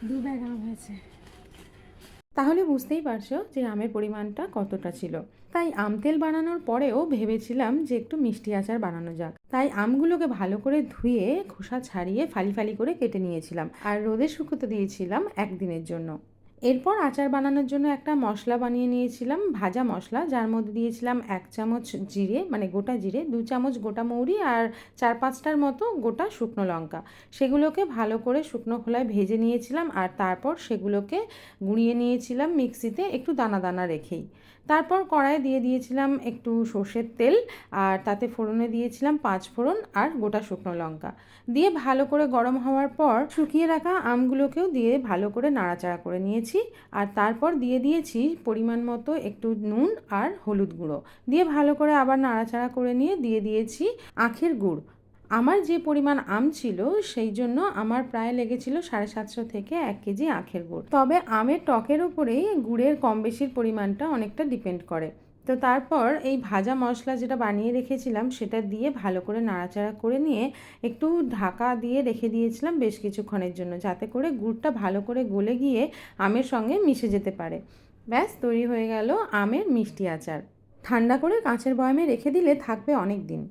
দু ব্যাগ আম হয়েছে। তাহলে বুঝতেই পারছো যে আমের পরিমাণটা কতটা ছিল। তাই আম তেল বানানোর পরেও ভেবেছিলাম যে একটু মিষ্টি আচার বানানো যাক। তাই আমগুলোকে ভালো করে ধুয়ে খোসা ছাড়িয়ে ফালি ফালি করে কেটে নিয়েছিলাম আর রোদে শুকোতে দিয়েছিলাম একদিনের জন্য। এরপর আচার বানানোর জন্য একটা মশলা বানিয়ে নিয়েছিলাম, ভাজা মশলা, যার মধ্যে দিয়েছিলাম 1 চামচ জিরে মানে গোটা জিরে, 2 চামচ গোটা মৌরি আর 4-5টার মতো গোটা শুকনো লঙ্কা। সেগুলোকে ভালো করে শুকনো খোলায় ভেজে নিয়েছিলাম আর তারপর সেগুলোকে গুঁড়িয়ে নিয়েছিলাম মিক্সিতে একটু দানা দানা রেখেই। তারপর কড়াইয়ে দিয়ে দিয়েছিলাম একটু সর্ষের তেল আর তাতে ফোড়নে দিয়েছিলাম 5 ফোড়ন আর গোটা শুকনো লঙ্কা দিয়ে ভালো করে গরম হওয়ার পর শুকিয়ে রাখা আমগুলোকেও দিয়ে ভালো করে নাড়াচাড়া করে নিয়েছি। আর তারপর দিয়ে দিয়েছি পরিমাণ মতো একটু নুন আর হলুদ গুঁড়ো দিয়ে ভালো করে আবার নাড়াচাড়া করে নিয়ে দিয়ে দিয়েছি আখের গুড়। আমার যে পরিমাণ আম ছিল সেই জন্য আমার প্রায় লেগেছিল 750 থেকে 1 কেজি আখের গুড়। তবে আমের টকের ওপরেই গুড়ের কম বেশির পরিমাণটা অনেকটা ডিপেন্ড করে। তো তারপর এই ভাজা মশলা যেটা বানিয়ে রেখেছিলাম সেটা দিয়ে ভালো করে নাড়াচাড়া করে নিয়ে একটু ঢাকা দিয়ে রেখে দিয়েছিলাম বেশ কিছুক্ষণের জন্য, যাতে করে গুড়টা ভালো করে গলে গিয়ে আমের সঙ্গে মিশে যেতে পারে। ব্যাস তৈরি হয়ে গেল আমের মিষ্টি আচার। ঠান্ডা করে কাঁচের বয়ামে রেখে দিলে থাকবে অনেক দিন।